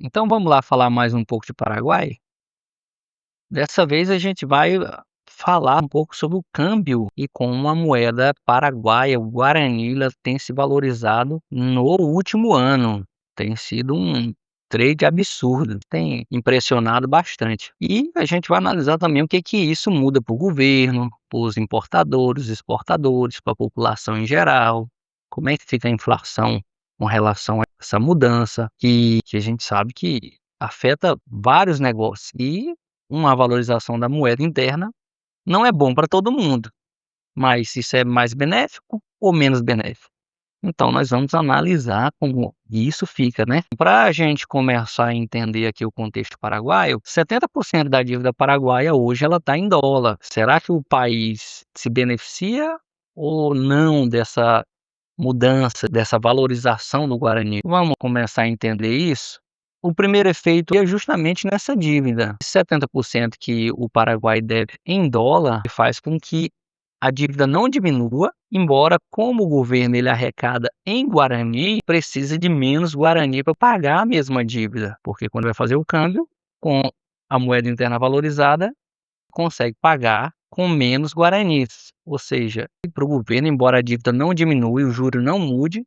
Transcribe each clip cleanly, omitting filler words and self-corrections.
Então vamos lá falar mais um pouco de Paraguai? Dessa vez a gente vai falar um pouco sobre o câmbio e como a moeda paraguaia, o guarani, ela tem se valorizado no último ano. Tem sido um trade absurdo, tem impressionado bastante. E a gente vai analisar também o que que isso muda para o governo, para os importadores, exportadores, para a população em geral. Como é que fica a inflação com relação a essa mudança que a gente sabe que afeta vários negócios. E uma valorização da moeda interna não é bom para todo mundo, mas isso é mais benéfico ou menos benéfico? Então nós vamos analisar como isso fica, né. Para a gente começar a entender aqui o contexto paraguaio, 70% da dívida paraguaia hoje ela está em dólar. Será que o país se beneficia ou não dessa mudança, dessa valorização do guarani? Vamos começar a entender isso? O primeiro efeito é justamente nessa dívida. 70% que o Paraguai deve em dólar faz com que a dívida não diminua, embora como o governo ele arrecada em guarani, precisa de menos guarani para pagar a mesma dívida, porque quando vai fazer o câmbio, com a moeda interna valorizada, consegue pagar com menos guaranis. Ou seja, para o governo, embora a dívida não diminua e o juro não mude,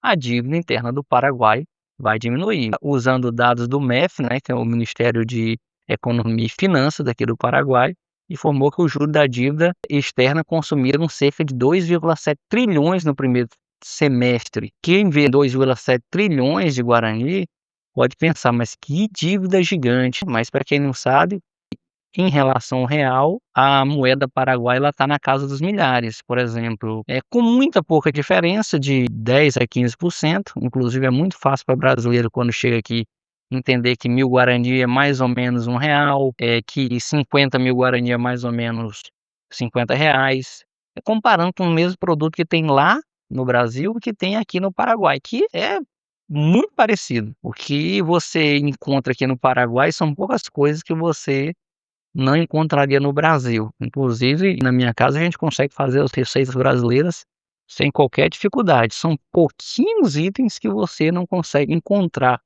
a dívida interna do Paraguai vai diminuir. Usando dados do MEF, né, que é o Ministério de Economia e Finanças daqui do Paraguai, informou que o juro da dívida externa consumiram cerca de 2,7 trilhões no primeiro semestre. Quem vê 2,7 trilhões de guarani pode pensar, mas que dívida gigante. Mas para quem não sabe, em relação ao real, a moeda paraguaia ela está na casa dos milhares, por exemplo, com muita pouca diferença de 10 a 15%, inclusive é muito fácil para brasileiro quando chega aqui entender que 1.000 guarani é mais ou menos R$ 1, que 50.000 guarani é mais ou menos R$ 50, comparando com o mesmo produto que tem lá no Brasil e que tem aqui no Paraguai, que é muito parecido. O que você encontra aqui no Paraguai são poucas coisas que você não encontraria no Brasil. Inclusive, na minha casa a gente consegue fazer as receitas brasileiras sem qualquer dificuldade. São pouquinhos itens que você não consegue encontrar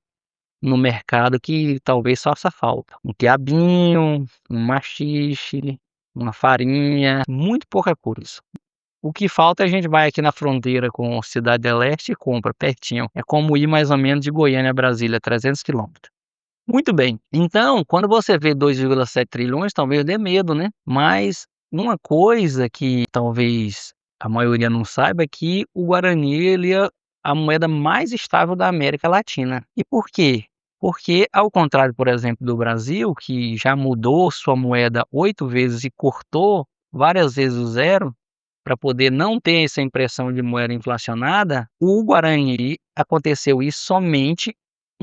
no mercado que talvez faça falta. Um quiabinho, um maxixe, uma farinha, muito pouca coisa. O que falta a gente vai aqui na fronteira com Cidade del Este e compra pertinho. É como ir mais ou menos de Goiânia a Brasília, 300 quilômetros. Muito bem. Então, quando você vê 2,7 trilhões, talvez dê medo, né. Mas uma coisa que talvez a maioria não saiba é que o guarani ele é a moeda mais estável da América Latina. E por quê? Porque ao contrário, por exemplo, do Brasil, que já mudou sua moeda 8 vezes e cortou várias vezes o zero, para poder não ter essa impressão de moeda inflacionada, o guarani aconteceu isso somente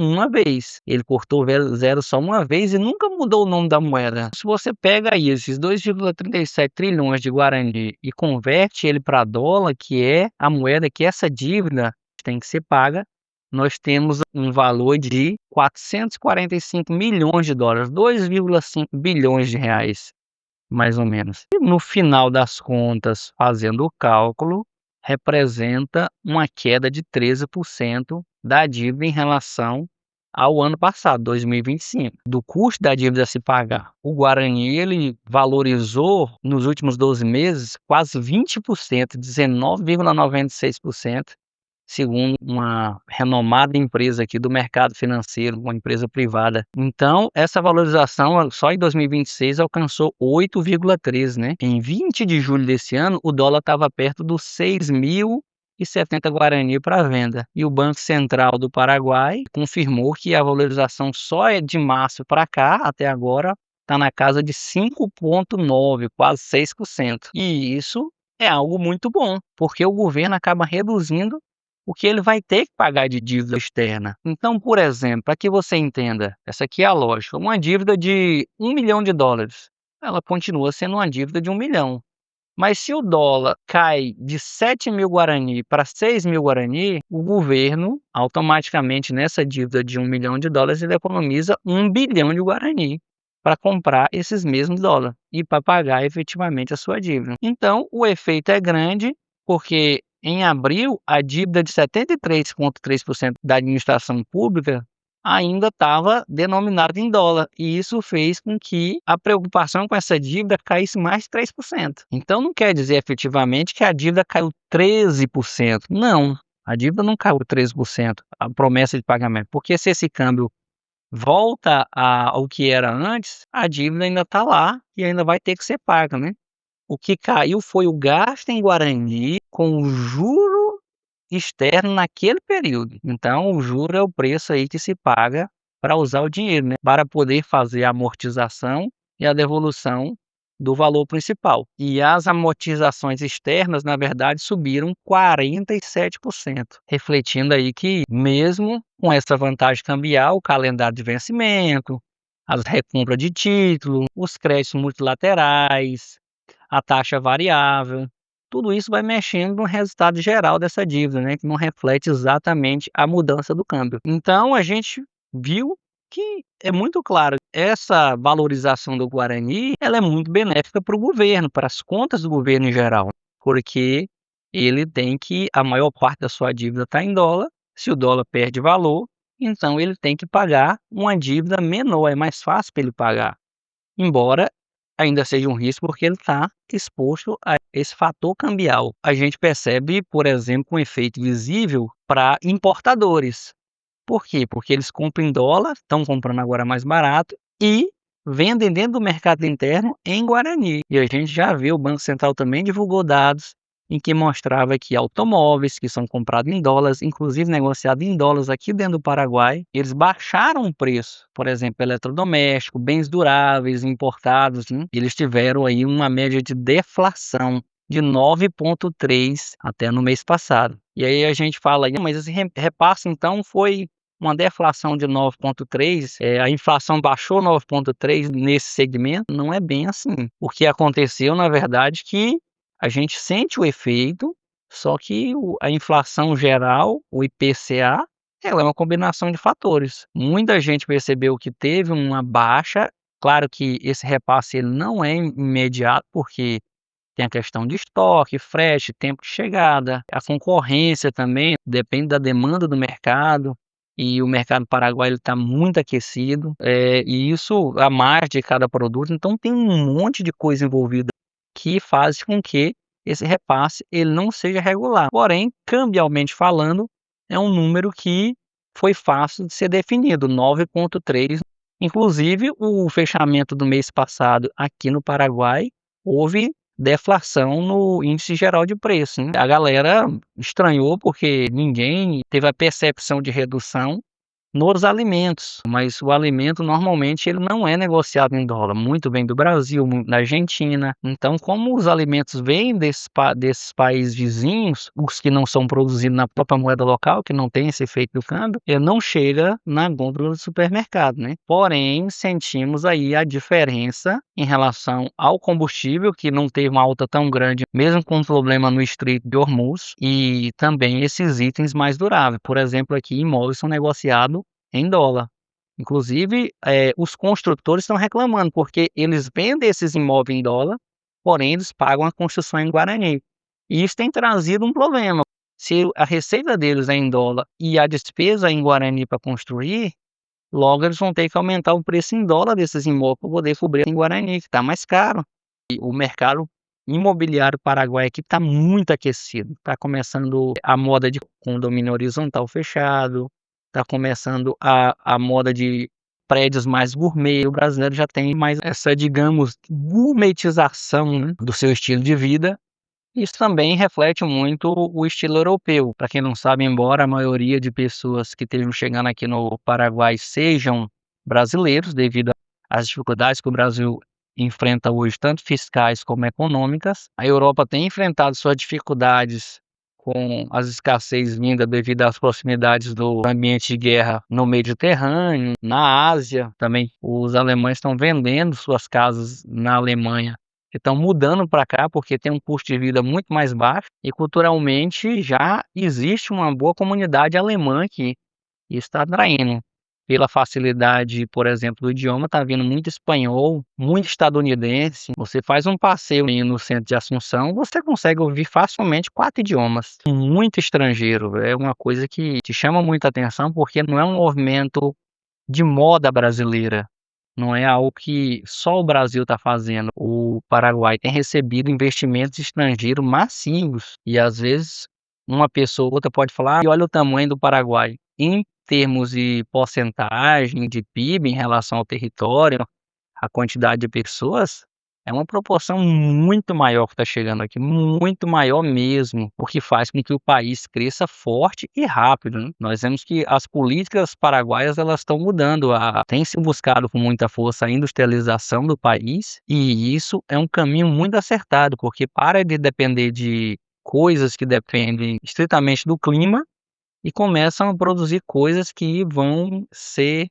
uma vez. Ele cortou o zero só uma vez e nunca mudou o nome da moeda. Se você pega aí esses 2,37 trilhões de guarani e converte ele para dólar, que é a moeda que essa dívida tem que ser paga, nós temos um valor de 445 milhões de dólares, 2,5 bilhões de reais. Mais ou menos. E no final das contas, fazendo o cálculo, representa uma queda de 13% da dívida em relação ao ano passado, 2025, do custo da dívida a se pagar. O guarani, ele valorizou nos últimos 12 meses quase 20%, 19,96%, segundo uma renomada empresa aqui do mercado financeiro, uma empresa privada. Então, essa valorização só em 2026 alcançou 8,13, né. Em 20 de julho desse ano, o dólar estava perto dos 6.070 guarani para venda. E o Banco Central do Paraguai confirmou que a valorização só é de março para cá, até agora, está na casa de 5,9, quase 6%. E isso é algo muito bom, porque o governo acaba reduzindo o que ele vai ter que pagar de dívida externa. Então, por exemplo, para que você entenda, essa aqui é a lógica, uma dívida de US$ 1 milhão, ela continua sendo uma dívida de 1 milhão. Mas se o dólar cai de 7.000 guarani para 6.000 guarani, o governo, automaticamente nessa dívida de US$ 1 milhão, ele economiza 1 bilhão de guarani para comprar esses mesmos dólares e para pagar efetivamente a sua dívida. Então, o efeito é grande, porque em abril, a dívida de 73,3% da administração pública ainda estava denominada em dólar, e isso fez com que a preocupação com essa dívida caísse mais de 3%. Então não quer dizer efetivamente que a dívida caiu 13%, não, a dívida não caiu 13%, a promessa de pagamento, porque se esse câmbio volta ao que era antes, a dívida ainda está lá e ainda vai ter que ser paga, né. O que caiu foi o gasto em guarani com o juro externo naquele período. Então o juro é o preço aí que se paga para usar o dinheiro, né, para poder fazer a amortização e a devolução do valor principal. E as amortizações externas, na verdade, subiram 47%, refletindo aí que mesmo com essa vantagem cambial, o calendário de vencimento, as recompra de título, os créditos multilaterais, a taxa variável, tudo isso vai mexendo no resultado geral dessa dívida, né, que não reflete exatamente a mudança do câmbio. Então a gente viu que é muito claro, essa valorização do guarani, ela é muito benéfica para o governo, para as contas do governo em geral, porque ele tem que a maior parte da sua dívida está em dólar, se o dólar perde valor, então ele tem que pagar uma dívida menor, é mais fácil para ele pagar. Embora ainda seja um risco, porque ele está exposto a esse fator cambial. A gente percebe, por exemplo, um efeito visível para importadores. Por quê? Porque eles compram em dólar, estão comprando agora mais barato e vendem dentro do mercado interno em guarani. E a gente já vê, o Banco Central também divulgou dados em que mostrava que automóveis que são comprados em dólares, inclusive negociados em dólares aqui dentro do Paraguai, eles baixaram o preço. Por exemplo, eletrodoméstico, bens duráveis importados, né? Eles tiveram aí uma média de deflação de 9,3 até no mês passado. E aí a gente fala, mas esse repasse então foi uma deflação de 9,3, a inflação baixou 9,3 nesse segmento? Não é bem assim. O que aconteceu, na verdade, que a gente sente o efeito, só que a inflação geral, o IPCA, ela é uma combinação de fatores. Muita gente percebeu que teve uma baixa, claro que esse repasse ele não é imediato, porque tem a questão de estoque, frete, tempo de chegada, a concorrência também, depende da demanda do mercado, e o mercado paraguaio está muito aquecido, e isso a margem de cada produto, então tem um monte de coisa envolvida que faz com que esse repasse ele não seja regular. Porém, cambialmente falando, é um número que foi fácil de ser definido, 9,3. Inclusive, o fechamento do mês passado aqui no Paraguai, houve deflação no índice geral de preço, né. A galera estranhou, porque ninguém teve a percepção de redução nos alimentos, mas o alimento normalmente ele não é negociado em dólar, muito vem do Brasil, muito da Argentina. Então, como os alimentos vêm desses países vizinhos, os que não são produzidos na própria moeda local, que não tem esse efeito do câmbio, ele não chega na gôndola do supermercado, né. Porém, sentimos aí a diferença em relação ao combustível, que não teve uma alta tão grande, mesmo com o problema no Estreito de Hormuz, e também esses itens mais duráveis. Por exemplo, aqui imóveis são negociados em dólar. Inclusive, os construtores estão reclamando, porque eles vendem esses imóveis em dólar, porém eles pagam a construção em guarani. E isso tem trazido um problema. Se a receita deles é em dólar e a despesa é em guarani para construir, logo eles vão ter que aumentar o preço em dólar desses imóveis para poder cobrir em guarani, que está mais caro. E o mercado imobiliário paraguaio aqui está muito aquecido. Está começando a moda de condomínio horizontal fechado, está começando a moda de prédios mais gourmet. O brasileiro já tem mais essa, digamos, gourmetização, né, do seu estilo de vida. Isso também reflete muito o estilo europeu. Para quem não sabe, embora a maioria de pessoas que estejam chegando aqui no Paraguai sejam brasileiros, devido às dificuldades que o Brasil enfrenta hoje, tanto fiscais como econômicas, a Europa tem enfrentado suas dificuldades com as escassez vinda devido às proximidades do ambiente de guerra no Mediterrâneo, na Ásia também. Os alemães estão vendendo suas casas na Alemanha, que estão mudando para cá, porque tem um custo de vida muito mais baixo, e culturalmente já existe uma boa comunidade alemã aqui, e está atraindo. Pela facilidade, por exemplo, do idioma, está vindo muito espanhol, muito estadunidense. Você faz um passeio aí no centro de Assunção, você consegue ouvir facilmente 4 idiomas. Muito estrangeiro, é uma coisa que te chama muita atenção, porque não é um movimento de moda brasileira. Não é algo que só o Brasil está fazendo. O Paraguai tem recebido investimentos estrangeiros massivos e, às vezes, uma pessoa ou outra pode falar: "E olha o tamanho do Paraguai". Em termos de porcentagem de PIB em relação ao território, a quantidade de pessoas, é uma proporção muito maior que está chegando aqui, muito maior mesmo, o que faz com que o país cresça forte e rápido, né. Nós vemos que as políticas paraguaias elas estão mudando, tem se buscado com muita força a industrialização do país, e isso é um caminho muito acertado, porque para de depender de coisas que dependem estritamente do clima e começam a produzir coisas que vão ser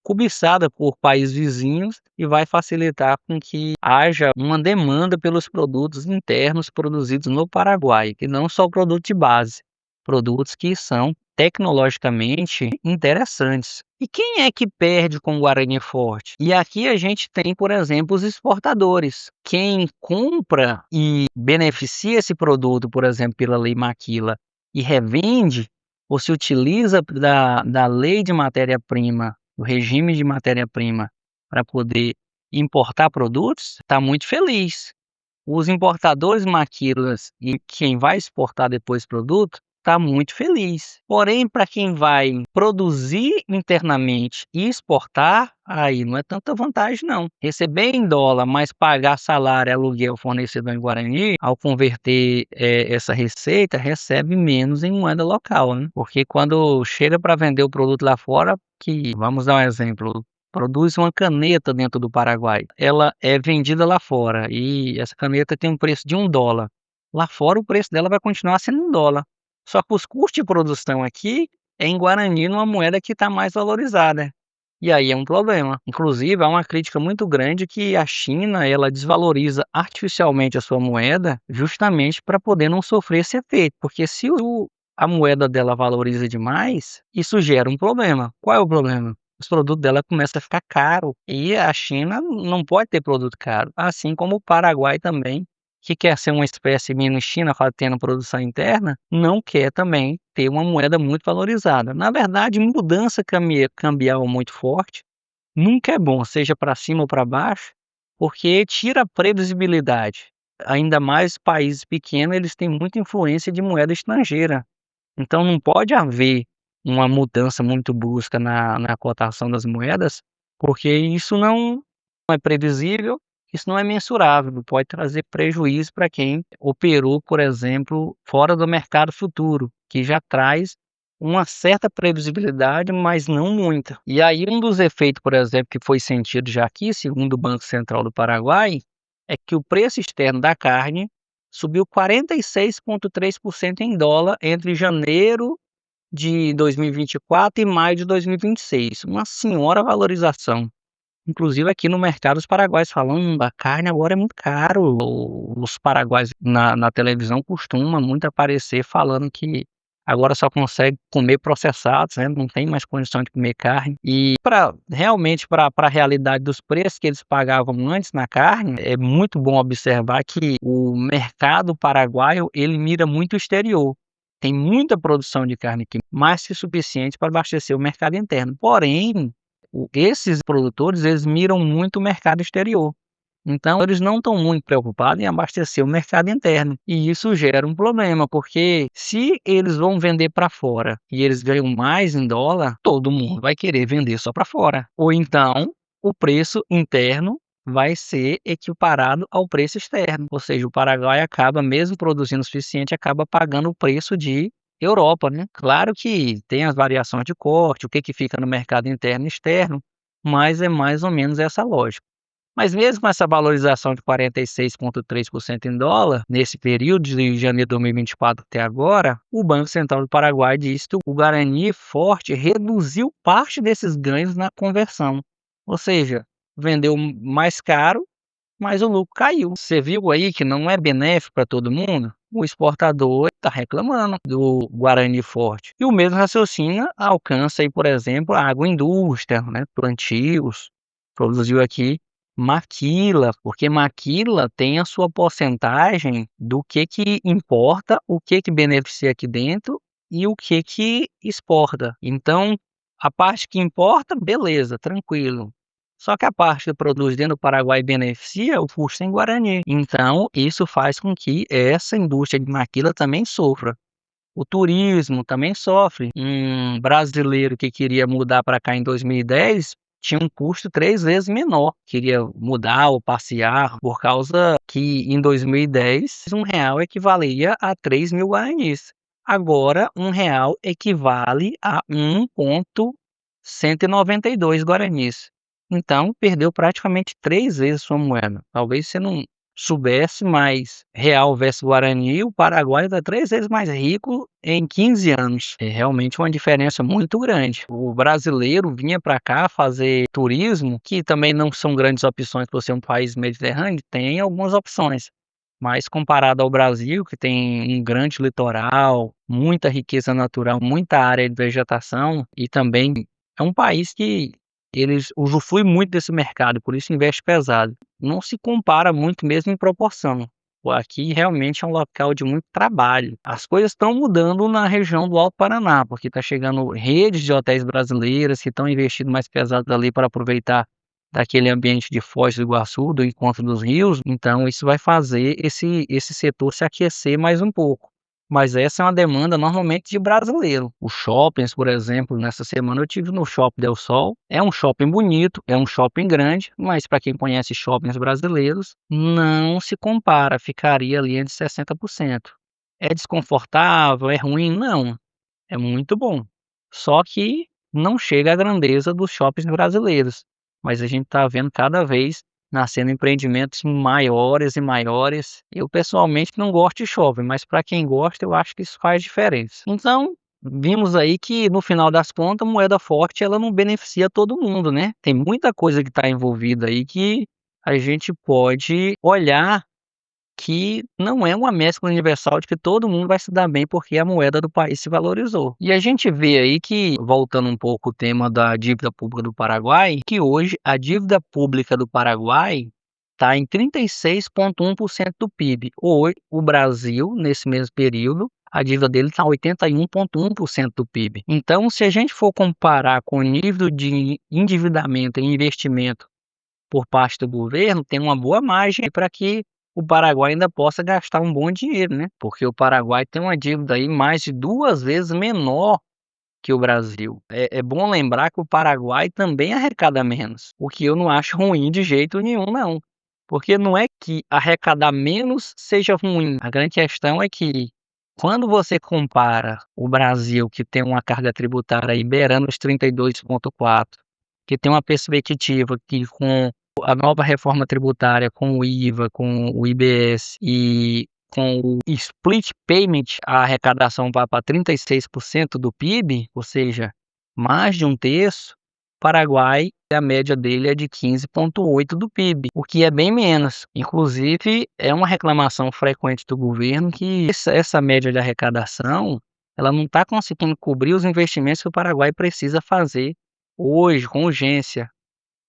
cobiçada por países vizinhos e vai facilitar com que haja uma demanda pelos produtos internos produzidos no Paraguai, e não só o produto de base, produtos que são tecnologicamente interessantes. E quem é que perde com o Guarani Forte? E aqui a gente tem, por exemplo, os exportadores. Quem compra e beneficia esse produto, por exemplo, pela Lei Maquila, e revende ou se utiliza da lei de matéria-prima, do regime de matéria-prima, para poder importar produtos, está muito feliz. Os importadores maquilas e quem vai exportar depois produto, está muito feliz. Porém, para quem vai produzir internamente e exportar, aí não é tanta vantagem não. Receber em dólar, mas pagar salário, aluguel, fornecedor em guarani, ao converter, essa receita, recebe menos em moeda local, né. Porque quando chega para vender o produto lá fora, que vamos dar um exemplo, produz uma caneta dentro do Paraguai. Ela é vendida lá fora e essa caneta tem um preço de $1. Lá fora o preço dela vai continuar sendo $1. Só que os custos de produção aqui é em guarani, numa moeda que está mais valorizada. E aí é um problema. Inclusive, há uma crítica muito grande que a China, ela desvaloriza artificialmente a sua moeda, justamente para poder não sofrer esse efeito, porque se a moeda dela valoriza demais, isso gera um problema. Qual é o problema? Os produtos dela começam a ficar caro e a China não pode ter produto caro, assim como o Paraguai também, que quer ser uma espécie mini China, tendo produção interna, não quer também ter uma moeda muito valorizada. Na verdade, mudança cambial muito forte nunca é bom, seja para cima ou para baixo, porque tira a previsibilidade. Ainda mais países pequenos, eles têm muita influência de moeda estrangeira. Então não pode haver uma mudança muito brusca na cotação das moedas, porque isso não é previsível, isso não é mensurável, pode trazer prejuízo para quem operou, por exemplo, fora do mercado futuro, que já traz uma certa previsibilidade, mas não muita. E aí um dos efeitos, por exemplo, que foi sentido já aqui, segundo o Banco Central do Paraguai, é que o preço externo da carne subiu 46,3% em dólar entre janeiro de 2024 e maio de 2026, uma senhora valorização. Inclusive aqui no mercado os paraguaios falam: a carne agora é muito caro". Os paraguaios na televisão costuma muito aparecer falando que agora só consegue comer processados, né, não tem mais condição de comer carne. E para realmente para a realidade dos preços que eles pagavam antes na carne, é muito bom observar que o mercado paraguaio, ele mira muito o exterior. Tem muita produção de carne aqui, mais que suficiente para abastecer o mercado interno. Porém, esses produtores, eles miram muito o mercado exterior. Então, eles não estão muito preocupados em abastecer o mercado interno. E isso gera um problema, porque se eles vão vender para fora e eles ganham mais em dólar, todo mundo vai querer vender só para fora. Ou então, o preço interno vai ser equiparado ao preço externo. Ou seja, o Paraguai acaba, mesmo produzindo o suficiente, acaba pagando o preço de Europa, né. Claro que tem as variações de corte, o que que fica no mercado interno e externo, mas é mais ou menos essa lógica. Mas mesmo com essa valorização de 46,3% em dólar, nesse período de janeiro de 2024 até agora, o Banco Central do Paraguai disse que o Guarani Forte reduziu parte desses ganhos na conversão. Ou seja, vendeu mais caro, mas o lucro caiu. Você viu aí que não é benéfico para todo mundo? O exportador está reclamando do Guarani Forte. E o mesmo raciocínio alcança aí, por exemplo, a agroindústria, né, plantios, produziu aqui maquila, porque maquila tem a sua porcentagem do que importa, o que beneficia aqui dentro e o que exporta. Então, A parte que importa, beleza, tranquilo. Só que a parte que produz dentro do Paraguai e beneficia, o custo é em guarani. Então, isso faz com que essa indústria de maquila também sofra. O turismo também sofre. Um brasileiro que queria mudar para cá em 2010 tinha um custo 3 vezes menor. Queria mudar ou passear, por causa que em 2010 R$ 1 equivalia a 3.000 guaranis. Agora, R$ 1 equivale a 1,192 guaranis. Então, perdeu praticamente 3 vezes sua moeda. Talvez você não soubesse, mas real versus guarani, o Paraguai está 3 vezes mais rico em 15 anos. É realmente uma diferença muito grande. O brasileiro vinha para cá fazer turismo, que também não são grandes opções por ser um país mediterrâneo, tem algumas opções. Mas comparado ao Brasil, que tem um grande litoral, muita riqueza natural, muita área de vegetação, e também é um país que eles usufruem muito desse mercado, por isso investe pesado. Não se compara muito mesmo em proporção. Pô, aqui realmente é um local de muito trabalho. As coisas estão mudando na região do Alto Paraná, porque está chegando redes de hotéis brasileiras que estão investindo mais pesado ali para aproveitar daquele ambiente de Foz do Iguaçu, do Encontro dos Rios. Então isso vai fazer esse setor se aquecer mais um pouco. Mas essa é uma demanda normalmente de brasileiro. Os shoppings, por exemplo, nessa semana eu tive no Shopping Del Sol. É um shopping bonito, é um shopping grande, mas para quem conhece shoppings brasileiros, não se compara, ficaria ali entre 60%. É desconfortável, é ruim? Não, é muito bom. Só que não chega à grandeza dos shoppings brasileiros. Mas a gente está vendo cada vez nascendo empreendimentos maiores e maiores. Eu pessoalmente não gosto de shopping, mas para quem gosta, eu acho que isso faz diferença. Então, vimos aí que no final das contas, a moeda forte ela não beneficia todo mundo, né? Tem muita coisa que está envolvida aí que a gente pode olhar que não é uma mescla universal de que todo mundo vai se dar bem porque a moeda do país se valorizou. E a gente vê aí que, voltando um pouco o tema da dívida pública do Paraguai, que hoje a dívida pública do Paraguai está em 36,1% do PIB. Hoje, o Brasil, nesse mesmo período, a dívida dele está 81,1% do PIB. Então, se a gente for comparar com o nível de endividamento e investimento por parte do governo, tem uma boa margem para que o Paraguai ainda possa gastar um bom dinheiro, né? Porque o Paraguai tem uma dívida aí mais de 2 vezes menor que o Brasil. É bom lembrar que o Paraguai também arrecada menos, o que eu não acho ruim de jeito nenhum, não. Porque não é que arrecadar menos seja ruim. A grande questão é que quando você compara o Brasil, que tem uma carga tributária aí beirando os 32,4, que tem uma perspectiva que com a nova reforma tributária, com o IVA, com o IBS e com o split payment, a arrecadação vai para 36% do PIB, ou seja, mais de um terço. Paraguai, a média dele é de 15,8 do PIB, o que é bem menos. Inclusive, é uma reclamação frequente do governo que essa média de arrecadação, ela não está conseguindo cobrir os investimentos que o Paraguai precisa fazer hoje, com urgência,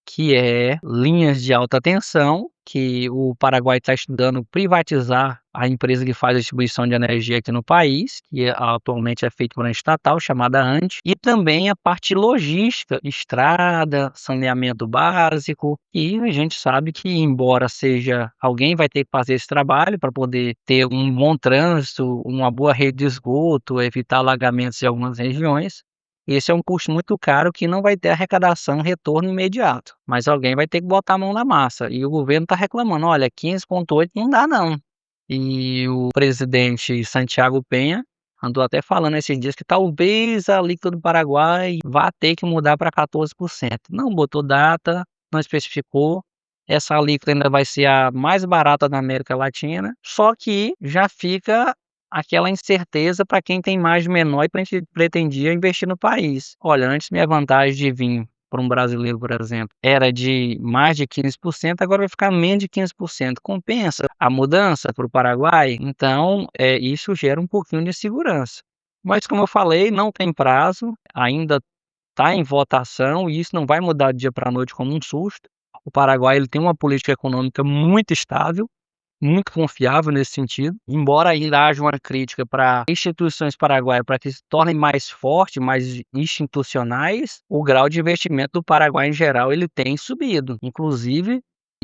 que é linhas de alta tensão, que o Paraguai está estudando privatizar a empresa que faz a distribuição de energia aqui no país, que atualmente é feita por uma estatal chamada ANDE, e também a parte logística, estrada, saneamento básico, e a gente sabe que, embora seja alguém vai ter que fazer esse trabalho para poder ter um bom trânsito, uma boa rede de esgoto, evitar alagamentos em algumas regiões, esse é um custo muito caro que não vai ter arrecadação, retorno imediato, mas alguém vai ter que botar a mão na massa, e o governo está reclamando, olha, 15,8 não dá não. E o presidente Santiago Penha andou até falando esses dias que talvez a alíquota do Paraguai vá ter que mudar para 14%. Não botou data, não especificou. Essa alíquota ainda vai ser a mais barata da América Latina, só que já fica aquela incerteza para quem tem margem menor e pretendia investir no país. Olha, antes minha vantagem de vir para um brasileiro, por exemplo, era de mais de 15%, agora vai ficar menos de 15%. Compensa a mudança para o Paraguai? Então, isso gera um pouquinho de segurança. Mas, como eu falei, não tem prazo, ainda está em votação e isso não vai mudar do dia para a noite como um susto. O Paraguai ele tem uma política econômica muito estável, muito confiável nesse sentido, embora ainda haja uma crítica para instituições paraguaias para que se tornem mais fortes, mais institucionais, o grau de investimento do Paraguai em geral ele tem subido. Inclusive,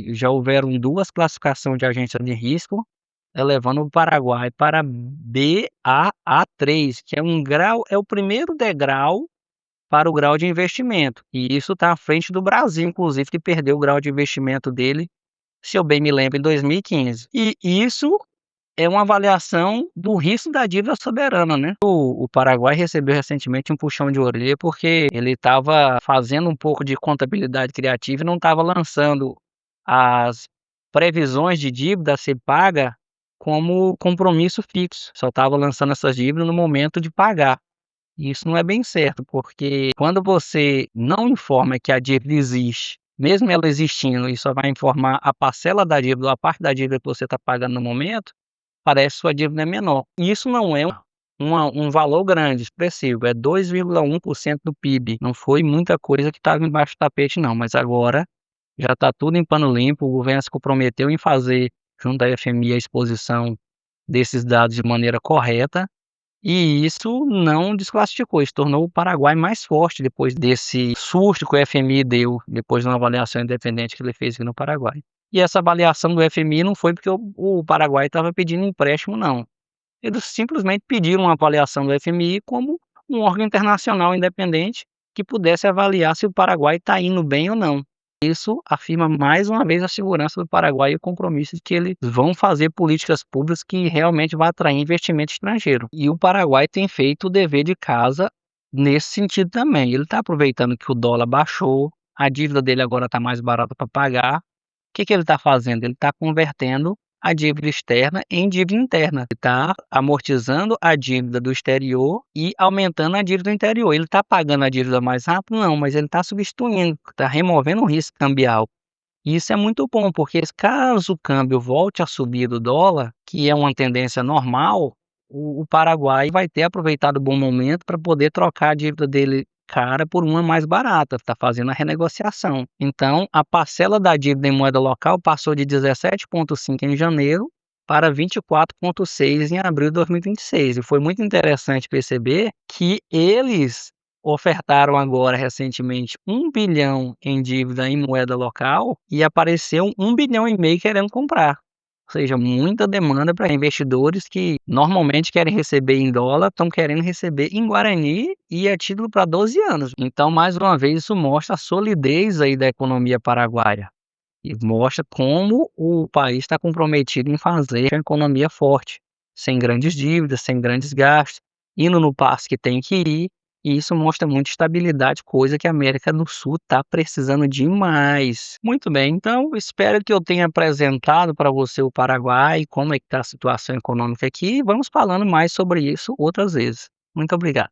já houveram 2 classificações de agência de risco, elevando o Paraguai para Baa3, que é um grau é o primeiro degrau para o grau de investimento, e isso está à frente do Brasil, inclusive, que perdeu o grau de investimento dele, se eu bem me lembro, em 2015. E isso é uma avaliação do risco da dívida soberana, né. O Paraguai recebeu recentemente um puxão de orelha, porque ele estava fazendo um pouco de contabilidade criativa e não estava lançando as previsões de dívida a ser paga como compromisso fixo, só estava lançando essas dívidas no momento de pagar. E isso não é bem certo, porque quando você não informa que a dívida existe, mesmo ela existindo e só vai informar a parcela da dívida ou a parte da dívida que você está pagando no momento, parece que sua dívida é menor. E isso não é um valor grande, expressivo, é 2,1% do PIB. Não foi muita coisa que estava embaixo do tapete não, mas agora já está tudo em pano limpo, o governo se comprometeu em fazer, junto à FMI, a exposição desses dados de maneira correta, e isso não desclassificou, isso tornou o Paraguai mais forte depois desse susto que o FMI deu, depois de uma avaliação independente que ele fez aqui no Paraguai. E essa avaliação do FMI não foi porque o Paraguai estava pedindo empréstimo não, eles simplesmente pediram uma avaliação do FMI como um órgão internacional independente que pudesse avaliar se o Paraguai está indo bem ou não. Isso afirma mais uma vez a segurança do Paraguai e o compromisso de que eles vão fazer políticas públicas que realmente vão atrair investimento estrangeiro. E o Paraguai tem feito o dever de casa nesse sentido também. Ele está aproveitando que o dólar baixou, a dívida dele agora está mais barata para pagar. O que que ele está fazendo? Ele está convertendo a dívida externa em dívida interna. Ele está amortizando a dívida do exterior e aumentando a dívida do interior. Ele está pagando a dívida mais rápido? Não, mas ele está substituindo, está removendo o risco cambial. E isso é muito bom, porque caso o câmbio volte a subir do dólar, que é uma tendência normal, o Paraguai vai ter aproveitado o bom momento para poder trocar a dívida dele cara por uma mais barata, está fazendo a renegociação. Então, a parcela da dívida em moeda local passou de 17,5 em janeiro para 24,6 em abril de 2026. E foi muito interessante perceber que eles ofertaram agora recentemente 1 bilhão em dívida em moeda local e apareceu 1,5 bilhão querendo comprar. Ou seja, muita demanda para investidores que normalmente querem receber em dólar, estão querendo receber em guarani e a título para 12 anos. Então, mais uma vez, isso mostra a solidez aí da economia paraguaia e mostra como o país está comprometido em fazer a economia forte, sem grandes dívidas, sem grandes gastos, indo no passo que tem que ir, e isso mostra muita estabilidade, coisa que a América do Sul está precisando demais. Muito bem, então espero que eu tenha apresentado para você o Paraguai, como é que está a situação econômica aqui, e vamos falando mais sobre isso outras vezes. Muito obrigado.